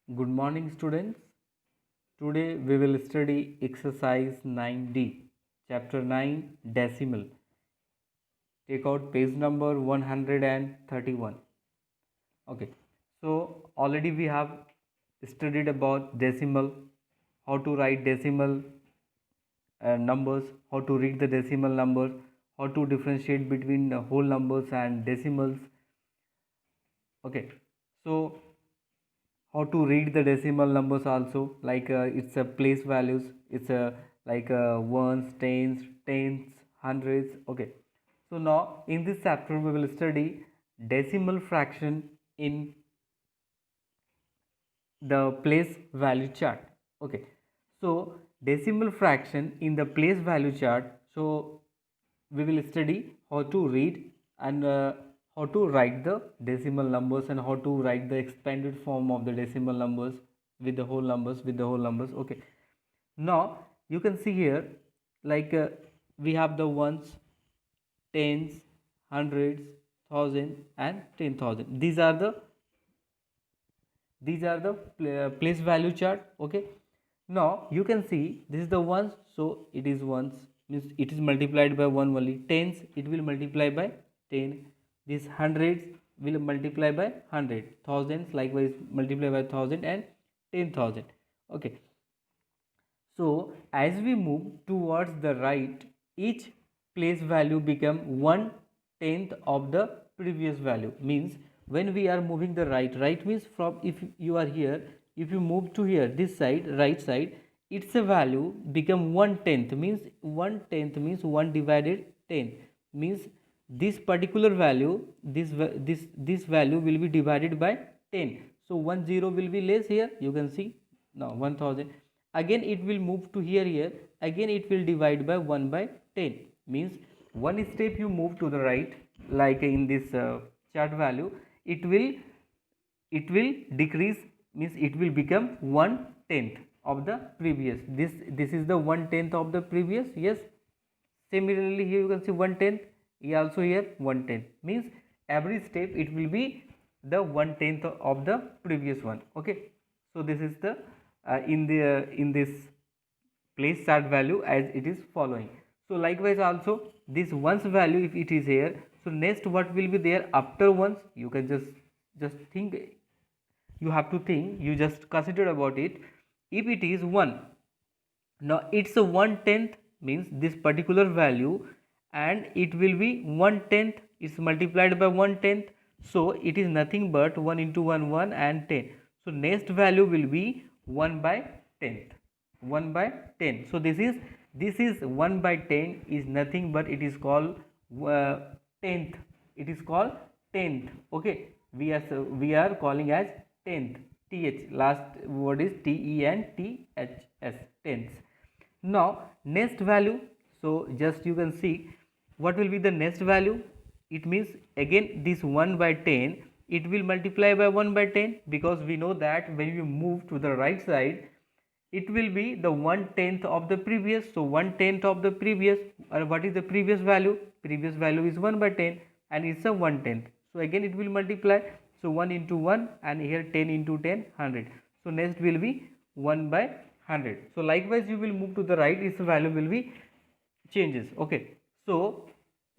Good morning, students. Today we will study exercise 9D, chapter 9, decimal. Take out page number 131. Okay, so already we have studied about decimal, how to write decimal numbers, how to read the decimal numbers, how to differentiate between whole numbers and decimals. Okay, so how to read the decimal numbers also, like it's a place values, it's a like ones, tens, hundreds. Okay, so now in this chapter we will study decimal fraction in the place value chart. Okay, so decimal fraction in the place value chart, so we will study how to read and how to write the decimal numbers and how to write the expanded form of the decimal numbers with the whole numbers. Okay, now you can see here, like we have the ones, tens, hundreds, thousand and 10,000. These are the place value chart. Okay, now you can see this is the ones, so it is ones, means it is multiplied by 1 only. Tens, it will multiply by 10. These hundreds will multiply by 100. Thousands likewise multiply by 1000 and 10,000. Okay, so as we move towards the right, each place value become 1/10 of the previous value. Means when we are moving the right means from, if you are here, if you move to here, this side, right side, its a value become 1/10. Means 1/10 means 1 divided 10, means this particular value, this value will be divided by 10. So 10 will be less here, you can see now 1000. Again it will move to here, again it will divide by 1 by 10. Means one step you move to the right, like in this chart value, it will decrease, means it will become 1/10 of the previous. This is the 1/10 of the previous. Yes, similarly here you can see 1/10, also here 1/10. Means every step it will be the 1/10 of the previous one. Okay, so this is the in this place chart value as it is following. So likewise also this ones value, if it is here, so next what will be there after ones, you can just think, you have to think, you just consider about it. If it is 1, now it's a 1/10, means this particular value, and it will be 1/10 is multiplied by 1/10, so it is nothing but 1 into 1 1 and 10. So next value will be 1 by 10th, 1 by 10. So this is 1 by 10 is nothing but it is called tenth. It is called tenth. Okay, we are calling as tenth. Th, last word is te and ths, tenths. Now next value, so just you can see what will be the next value. It means again this 1 by 10, it will multiply by 1 by 10, because we know that when you move to the right side, it will be the 1/10 of the previous. So 1/10 of the previous, or what is the previous value? Previous value is 1 by 10 and it's a 1/10. So again it will multiply, so 1 into 1 and here 10 into 10, 100. So next will be 1 by 100. So likewise you will move to the right, its value will be changes. Okay, so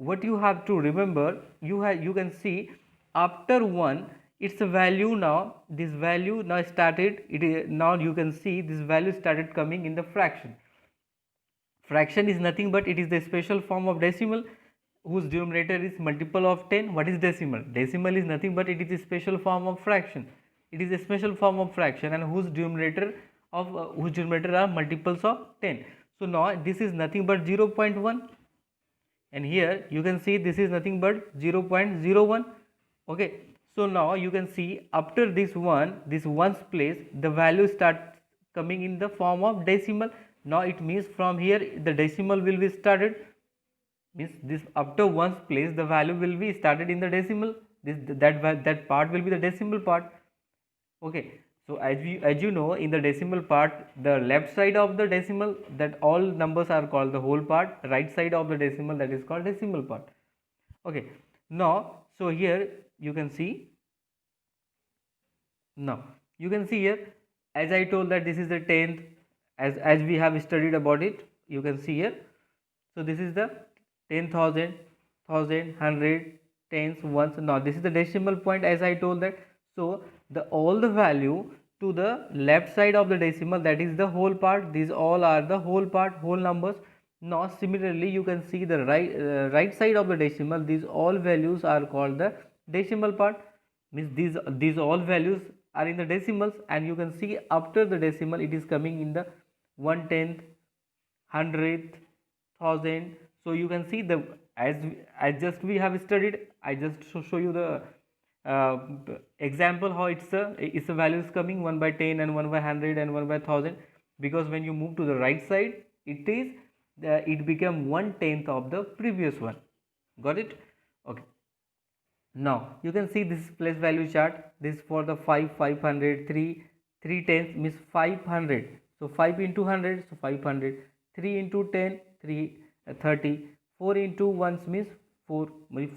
what you have to remember, you can see after 1 its a value, now this value now started, now you can see this value started coming in the fraction. Fraction is nothing but it is the special form of decimal whose denominator is multiple of 10. What is decimal? Decimal is nothing but it is a special form of fraction. It is a special form of fraction and whose denominator are multiples of 10. So now this is nothing but 0.1, and here you can see this is nothing but 0.01. Okay, so now you can see after this ones place, the value starts coming in the form of decimal. Now it means from here the decimal will be started, means this after ones place the value will be started in the decimal. That part will be the decimal part. Okay, so as you know, in the decimal part, the left side of the decimal, that all numbers are called the whole part. Right side of the decimal, that is called decimal part. Okay, now so here you can see, now You can see here, as I told that this is the 10th, as we have studied about it, you can see here. So this is the 10,000, 100, tens, ones. Now this is the decimal point, as I told that. So the all the value to the left side of the decimal, that is the whole part. These all are the whole part, whole numbers. Now similarly, you can see the right side of the decimal. These all values are called the decimal part. Means these all values are in the decimals, and you can see after the decimal it is coming in the 1/10th, 100th, 1000. So you can see the, as just we have studied, I just show you the uh, example how it's a values coming 1/10 and 1/100 and 1/1000, because when you move to the right side, it became 1/10th of the previous one. Got it? Okay. Now you can see this place value chart. This for the 500, 3 tenths means 500. So 5 into 100, so 500. 3 into 10, 30. 4 into 1 means 4.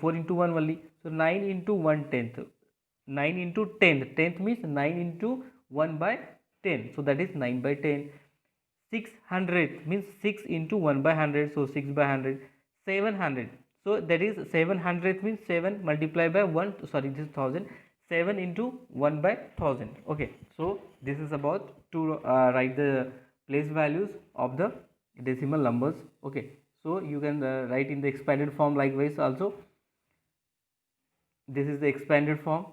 4 into 1 only. So 9 into 1/10. 9 into 10. Tenth means 9 into 1/10. So that is 9/10. 600 means 6 into 1/100, so 6/100. 700, so that is 700 means 7 multiplied by 1, sorry, this is 1000. 7 into 1/1000. Okay, so this is about to write the place values of the decimal numbers. Okay, so you can write in the expanded form likewise also. This is the expanded form.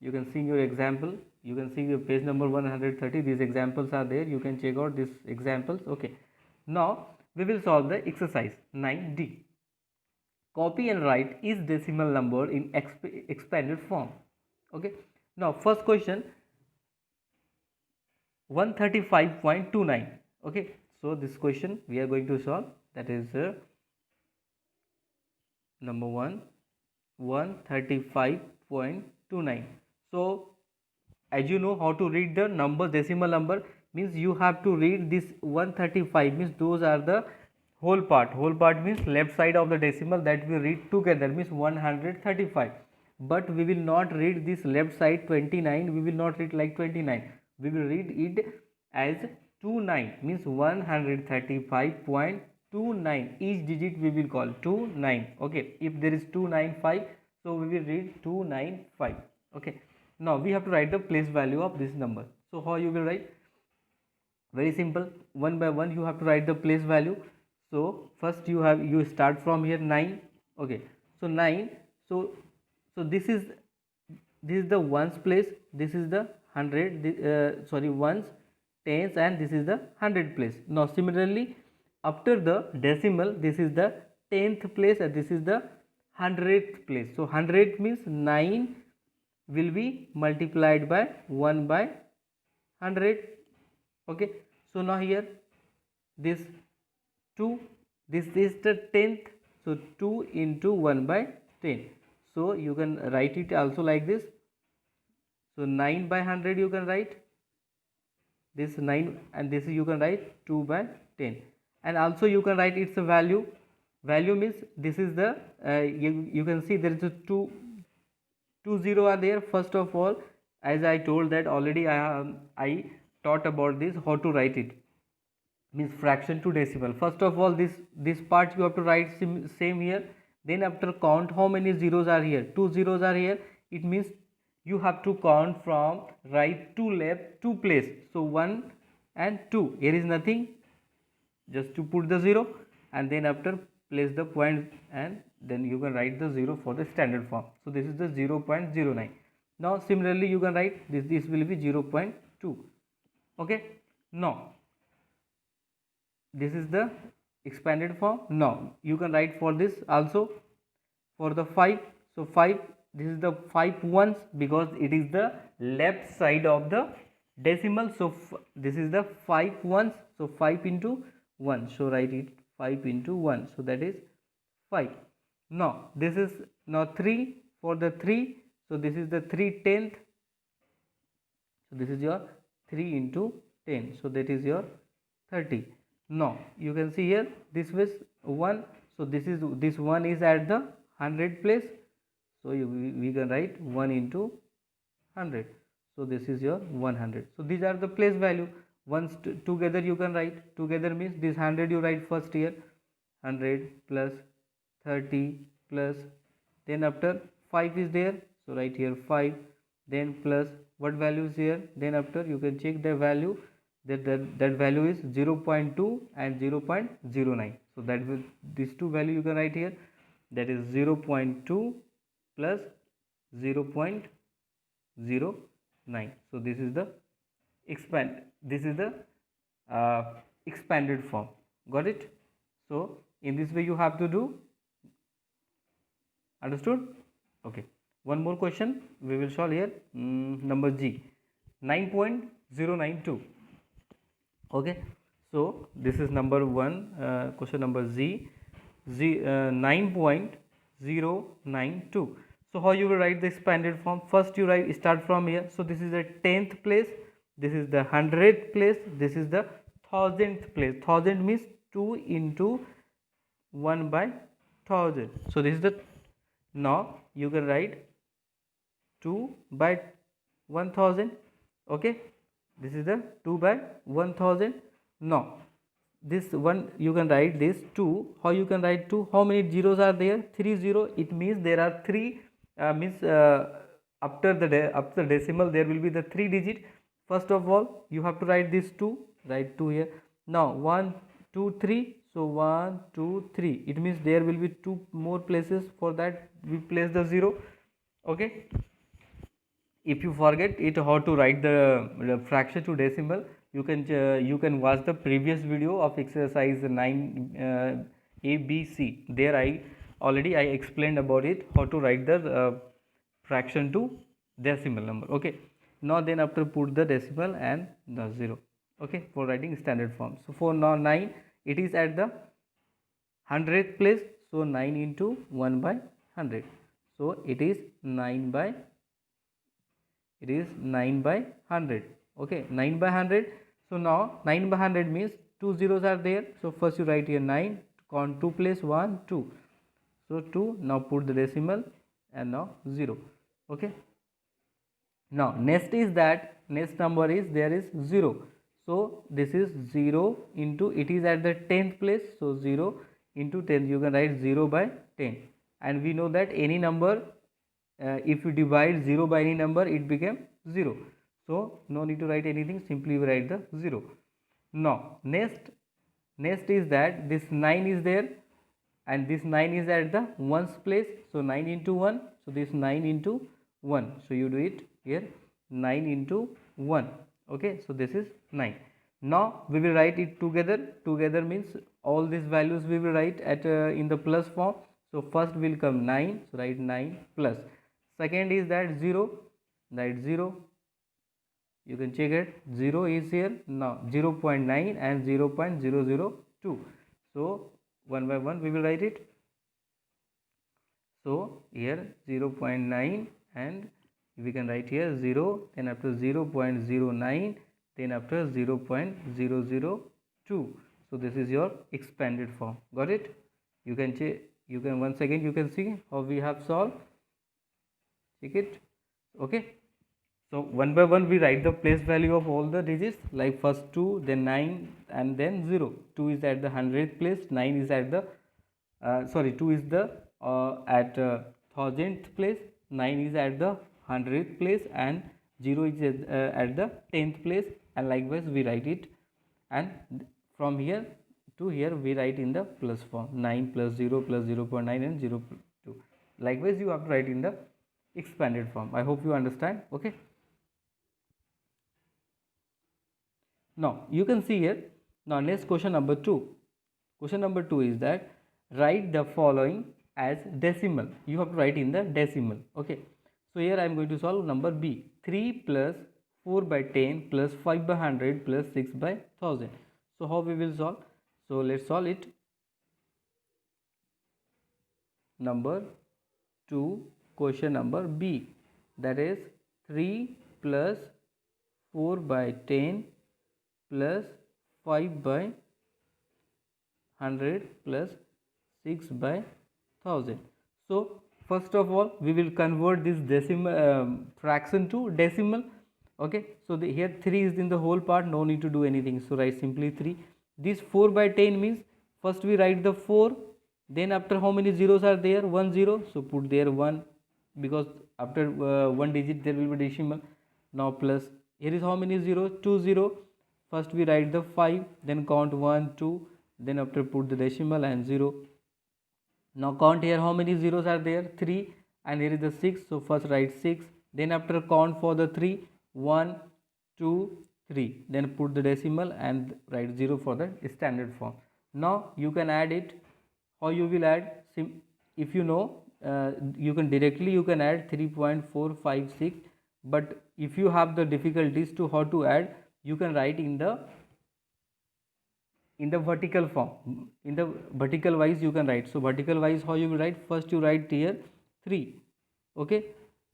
You can see in your example, you can see the page number 130. These examples are there, you can check out these examples. Okay, now we will solve the exercise 9D. Copy and write each decimal number in expanded form. Okay, now first question, 135.29. Okay, so this question we are going to solve, that is number 1, 135.29. so as you know how to read the number, decimal number, means you have to read this 135, means those are the whole part. Whole part means left side of the decimal, that we read together, means 135. But we will not read this left side 29, we will not read like 29, we will read it as 29, means 135.29. each digit we will call 29. Okay, if there is 295, so we will read 295. Okay, now we have to write the place value of this number. So how you will write? Very simple, one by one you have to write the place value. So first you start from here 9. Okay, so 9. So this is the ones place, this is the 100, sorry, ones, tens, and this is the 100 place. Now similarly, after the decimal, this is the 10th place and this is the 100th place. So 100 means 9 will be multiplied by 1/100. Okay, so now here this 2, this is the 10th, so 2 into 1/10. So you can write it also like this. So 9/100 you can write this 9, and this you can write 2/10. And also you can write its a value. Value means this is the you can see there is a 2 0 are there. First of all, as I told that already, I taught about this, how to write it, means fraction to decimal. First of all, this part you have to write same here. Then after count how many zeros are here, 2 zeros are here, it means you have to count from right to left 2 place. So 1 and 2, here is nothing, just to put the 0, and then after place the point, and then you can write the 0 for the standard form. So this is the 0.09. Now similarly you can write this will be 0.2. Okay, now this is the expanded form. Now you can write for this also, for the 5. So 5, this is the 5 ones, because it is the left side of the decimal. So this is the 5 ones, so 5 into 1, so write it 5 into 1, so that is 5. Now this is now 3, for the 3, so this is the 3/10. So this is your 3 into 10, so that is your 30. Now you can see here this was 1, so this one is at the 100 place, so we can write 1 into 100. So this is your 100. So these are the place value. Once together you can write, together means this 100 you write first here, 100 plus 30 plus, then after 5 is there, so write here 5, then plus what value is here, then after you can check the value, that value is 0.2 and 0.09. So that will, these two value you can write here, that is 0.2 plus 0.09. So this is the expanded form. Got it? So in this way you have to do. Understood? Okay. One more question we will solve here. Number G, 9.092. Okay. So this is number one. Question number Z, 9.092. So how you will write the expanded form? First you start from here. So this is the 10th place, this is the 100th place, this is the 1000th place. 1000 means 2 into 1 by 1000. So this is the, now you can write 2 by 1000. Okay, this is the 2 by 1000. Now this one you can write this 2. How you can write 2? How many zeros are there? 3 0. It means there are 3 after the decimal there will be the 3 digit. First of all you have to write this 2, write 2 here. Now 1 2 3, so 1 2 3, it means there will be 2 more places, for that we place the 0. Okay, if you forget it how to write the fraction to decimal, you can watch the previous video of exercise 9 ABC. There I explained about it, how to write the fraction to decimal number. Okay, now then after put the decimal and the 0. Okay, for writing standard form. So for now 9, it is at the 100th place, so 9 into 1 by 100, so it is 9 by 100. Okay, 9 by 100. So now 9 by 100 means 2 zeros are there, so first you write here 9, count 2 place, 1 2, so 2, now put the decimal and now 0. Okay, now next is that next number is there is 0. So this is 0 into, it is at the 10th place, so 0 into 10, you can write 0 by 10. And we know that any number, if you divide 0 by any number, it became 0. So no need to write anything, simply write the 0. Now next is that this 9 is there, and this 9 is at the ones place, so 9 into 1, so this 9 into 1, so you do it here, 9 into 1. Okay, so this is 9. Now we will write it together means all these values we will write at in the plus form. So first will come 9, so write 9 plus, second is that 0, write 0, you can check it, 0 is here, now 0.9 and 0.002, so one by one we will write it. So here 0.9 and we can write here 0, then after 0.09, then after 0.002. So this is your expanded form. Got it? You can check, you can once again you can see how we have solved. Check it. Okay, so one by one we write the place value of all the digits, like first 2, then 9 and then 0. 2 is at the 100th place, 9 is at the 2 is the at 1000th place, 9 is at the 100th place, and 0 is at the 10th place, and likewise we write it, and from here to here we write in the plus form, 9 plus 0 plus 0.9 and 0.2. Likewise you have to write in the expanded form. I hope you understand. Okay, now you can see here, now next question number 2. Question number 2 is that write the following as decimal. You have to write in the decimal. Okay, so here I am going to solve number B, 3 plus 4 by 10 plus 5 by 100 plus 6 by 1000. So how we will solve? So let's solve it. Number 2, question number B, that is 3 plus 4 by 10 plus 5 by 100 plus 6 by 1000. So first of all we will convert this decimal fraction to decimal. Okay, so here 3 is in the whole part, no need to do anything, so write simply 3. This 4 by 10 means first we write the 4, then after how many zeros are there? 1 0, so put there 1, because after one digit there will be decimal. Now plus, here is how many zeros? 2 0. First we write the 5, then count 1 2, then after put the decimal and 0. Now count here how many zeros are there? 3, and here is the 6, so first write 6, then after count for the 3, 1 2 3, then put the decimal and write 0 for the standard form. Now you can add it. How you will add? If you know, you can directly you can add 3.456, but if you have the difficulties to how to add, you can write in the vertical form. In the vertical wise you can write. So vertical wise how you will write? First you write here 3, okay,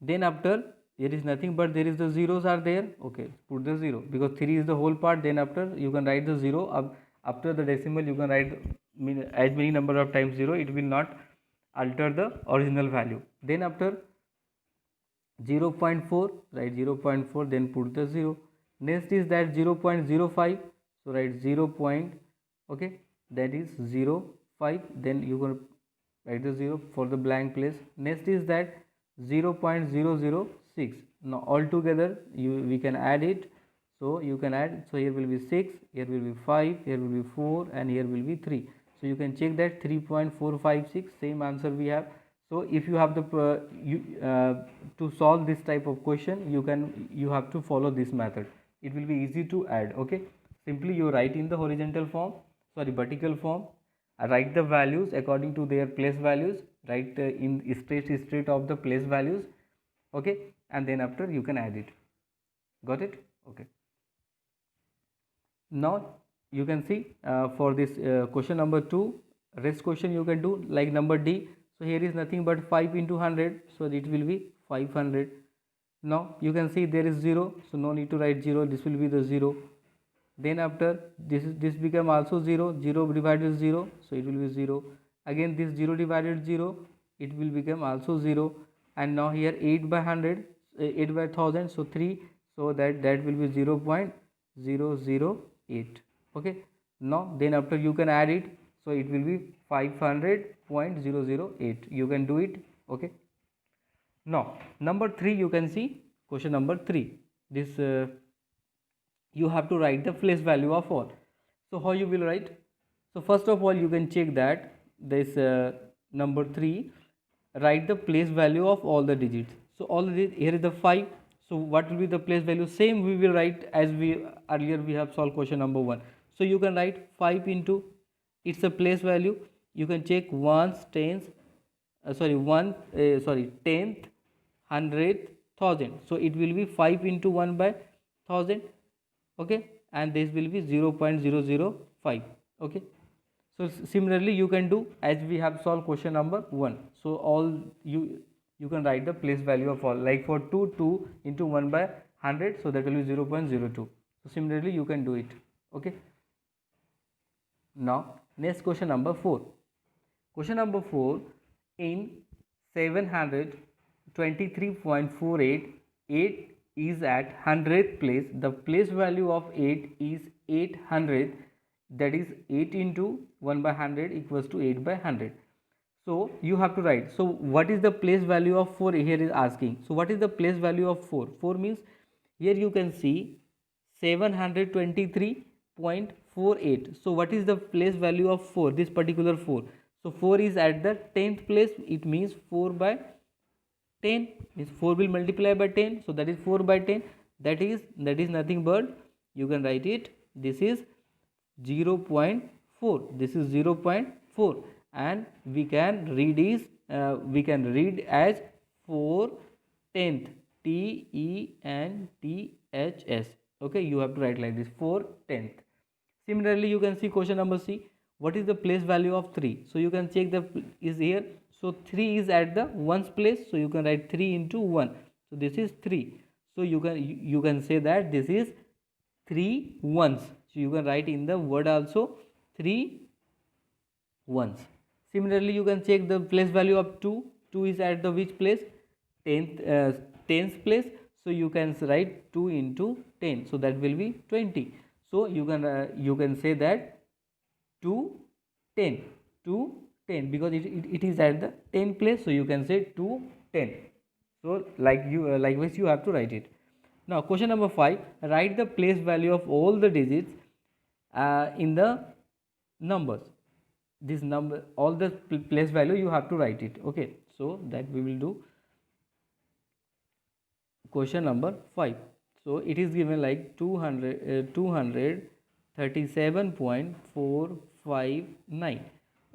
then after there is nothing but there is the zeros are there, okay, put the 0, because 3 is the whole part, then after you can write the 0 after the decimal, you can write as many number of times 0, it will not alter the original value. Then after 0.4, write 0.4, then put the 0. Next is that 0.05, so write 0. Okay, that is 0.5, then you can write the 0 for the blank place. Next is that 0.006. Now all together we can add it, so you can add, so here will be 6, here will be 5, here will be 4, and here will be 3. So you can check that 3.456, same answer we have. So if you have the to solve this type of question, you have to follow this method. It will be easy to add. Okay, simply you write in the horizontal form, sorry, vertical form, write the values according to their place values, write in straight of the place values, okay, and then after you can add it. Got it? Okay. Now you can see for this question number 2, rest question you can do like number D. So here is nothing but 5 into 100, so it will be 500. Now you can see there is 0, so no need to write 0, this will be the 0. Then after this become also 0, 0 divided 0, so it will be 0. Again this 0 divided 0, it will become also 0. And now here 8 by 100, 8 by 1000, so 3, so that will be 0.008. Okay, now then after you can add it, so it will be 500.008. You can do it. Okay, now number 3, you can see question number 3, this you have to write the place value of all. So how you will write? So first of all you can check that this number 3, write the place value of all the digits. So all the here is the 5, so what will be the place value? Same we will write as we earlier we have solved question number 1. So you can write 5 into, it's a place value, you can check ones, tens, tenth, hundredth, thousand, so it will be 5 into 1 by 1000. Okay, and this will be 0.005. okay, so similarly you can do as we have solved question number 1. So all you can write the place value of all, like for 2 into 1 by 100, so that will be 0.02. so similarly you can do it. Okay, now next question number 4. Question number 4, in 723.48, 8 is at 100th place. The place value of 8 is 800, that is 8 into 1 by 100 equals to 8 by 100. So you have to write. So what is the place value of 4? Here is asking. So what is the place value of 4? 4 means here you can see 723.48. So what is the place value of 4? This particular 4. So 4 is at the 10th place. It means 4 by 10, means 4 will multiply by 10, so that is 4 by 10, that is nothing but you can write it, this is 0.4, this is 0.4, and we can read as 4 tenth, TENTHS. okay, you have to write like this, 4 tenth. Similarly you can see question number C, what is the place value of 3? So you can check the is here. So 3 is at the ones place, so you can write 3 into 1, so this is 3. So you can say that this is 3 ones, so you can write in the word also 3 ones. Similarly you can check the place value of 2. 2 is at the which place? 10th place, so you can write 2 into 10, so that will be 20. So you can say that 2 10, 2 10, because it is at the 10 place, so you can say 2 10. So likewise you have to write it. Now question number 5, write the place value of all the digits in the numbers. This number, all the place value you have to write it. Okay, so that we will do question number 5. So it is given like 237.459.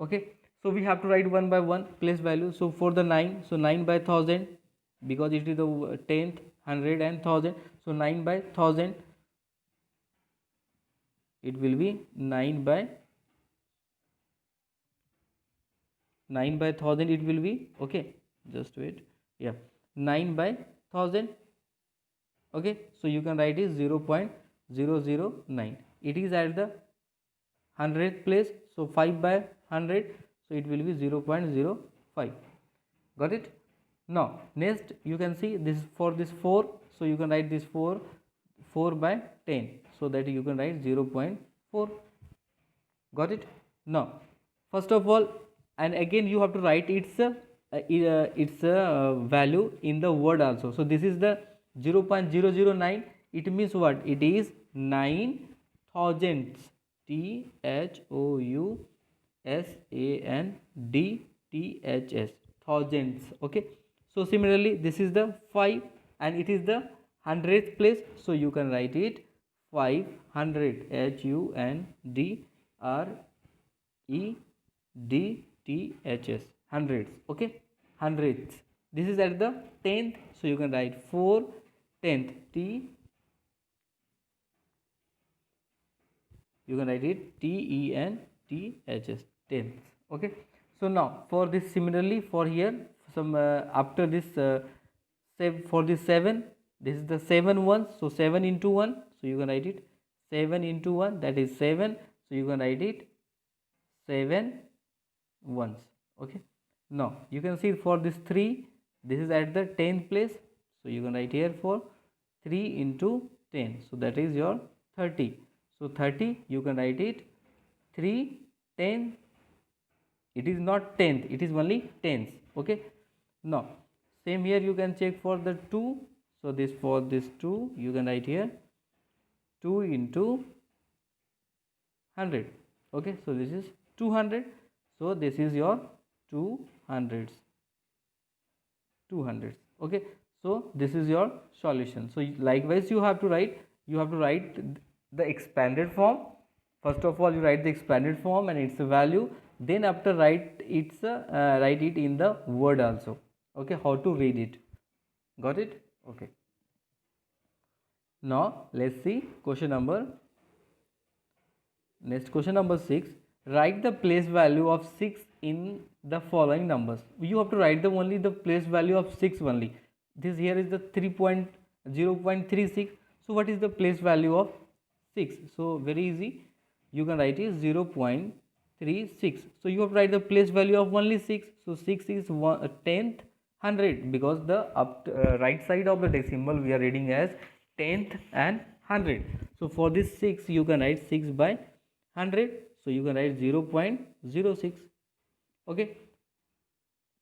okay, so we have to write one by one place value. So for the 9, so 9 by 1000, because it is the 10th, 100 and 1000, so 9 by 1000, it will be 9 by 1000 it will be. Okay, just wait. Yeah, 9 by 1000. Okay, so you can write is 0.009. It is at the 100th place, so 5 by 100, so it will be 0.05. got it? Now next you can see this, for this 4, so you can write this 4 by 10, so that you can write 0.4. got it? Now first of all, and again you have to write its value in the word also. So this is the 0.009, it means what? It is 9 thousandths, THOUSANDTHS, thousandths. Okay, so similarly this is the 5 and it is the 100th place, so you can write it 500, HUNDREDTHS, hundreds. Okay, hundredths. This is at the 10th, so you can write 4 tenth, you can write it TENTHS, tenths. Okay, so now for this, similarly for here, some after this for this 7, this is the 7 ones, so 7 into 1, so you can write it 7 into 1, that is 7, so you can write it 7 ones. Okay, now you can see for this 3, this is at the 10th place, so you can write here for 3 into 10, so that is your 30. So 30 you can write it 3 10, it is not 10th, it is only tens. Okay, now same here you can check for the 2, so this, for this 2 you can write here 2 into 100. Okay, so this is 200, so this is your 200s. Okay, so this is your solution. So likewise you have to write the expanded form. First of all you write the expanded form and its value, then after write it in the word also. Okay, how to read it. Got it? Okay, now let's see question number, next question number 6. Write the place value of 6 in the following numbers. You have to write the only the place value of 6 only. This here is the 0.36. So what is the place value of 6? So very easy, you can write is 0.36. So you have to write the place value of only 6. So 6 is 10th, 100, because the right side of the decimal we are reading as 10th and 100. So for this 6 you can write 6 by 100, so you can write 0.06. okay,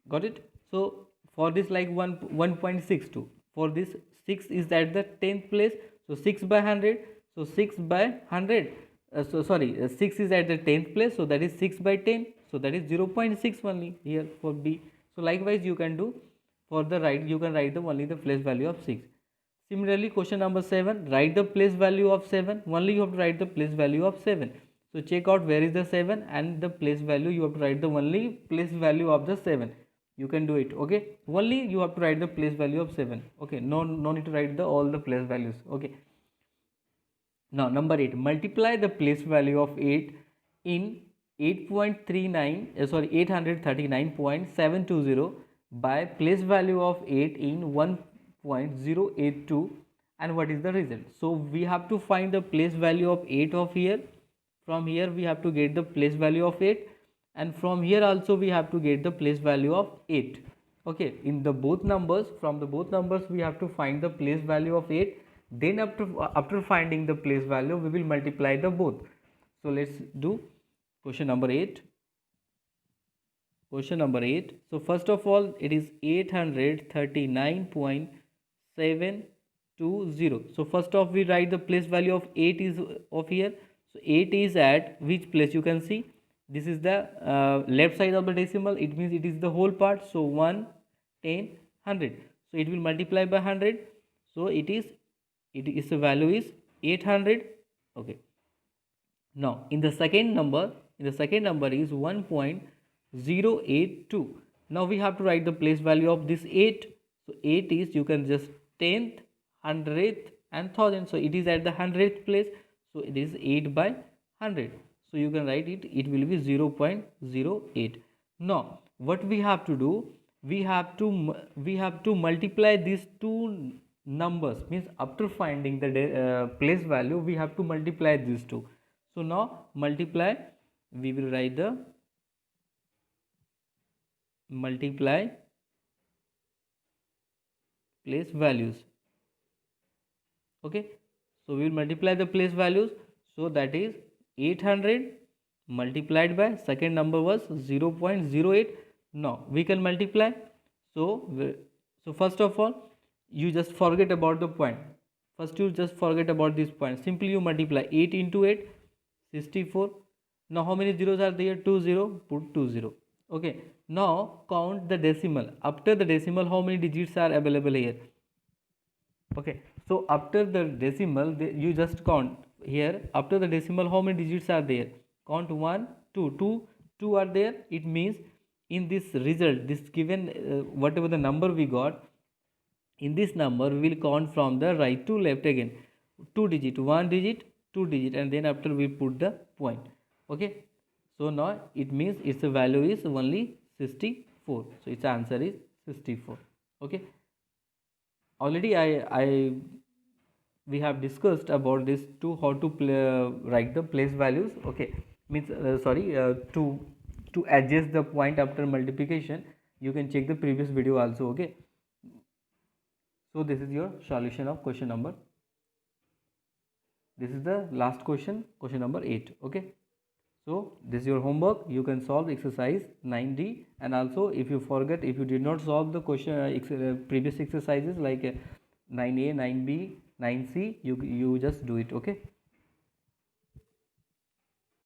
got it? So for this like 1.62, for this 6 is at the 10th place, so 6 by 100, so 6 by 100, 6 is at the 10th place, so that is 6 by 10, so that is 0.6 only here for B. So likewise you can do for the right, you can write the only the place value of 6. Similarly question number 7, write the place value of 7. Only you have to write the place value of 7. So check out where is the 7 and the place value, you have to write the only place value of the 7. You can do it. Okay, only you have to write the place value of 7. Okay, no need to write the all the place values. Okay, now number 8, multiply the place value of 8 in 839.720 by place value of 8 in 1.082, and what is the result? So we have to find the place value of 8 of here. From here we have to get the place value of 8, and from here also we have to get the place value of 8. Okay, in the both numbers, from the both numbers we have to find the place value of 8. Then after finding the place value, we will multiply the both. So let's do question number 8. Question number 8. So first of all, it is 839.720. So first off, we write the place value of 8 is of here. So 8 is at which place? You can see this is the left side of the decimal. It means it is the whole part. So 1, 10, 100. So it will multiply by 100. So it is the value is 800. Okay. Now in the second number is 1.082. Now we have to write the place value of this 8. So 8 is, you can just 10th, 100th and 1000. So it is at the 100th place. So it is 8 by 100. So you can write it, it will be 0.08. Now what we have to do, we have to multiply these two numbers, means after finding the place value we have to multiply these two. So now multiply, we will write the multiply place values. Okay, so we will multiply the place values. So that is 800 multiplied by second number was 0.08. Now we can multiply. So first of all, you just forget about the point. First you just forget about this point. Simply you multiply 8 into 8, 64. Now how many zeros are there? 2 0. Put 2 0. Okay. Now count the decimal. After the decimal, how many digits are available here? Okay. So after the decimal, you just count here. After the decimal, how many digits are there? Count 1, 2. 2 are there. It means in this result, this given whatever the number we got, in this number we will count from the right to left again. 2 digit, 1 digit, 2 digit, and then after we put the point. Okay. So now it means its value is only 64. So its answer is 64. Okay. Already we have discussed about this to how to write the place values. Okay, means to adjust the point after multiplication. You can check the previous video also. Okay, so this is your solution of question number. This is the last question number 8. Okay, so this is your homework. You can solve exercise 9D, and also if you forget, if you did not solve the question previous exercises like 9A, 9B, 9C, you just do it. Okay.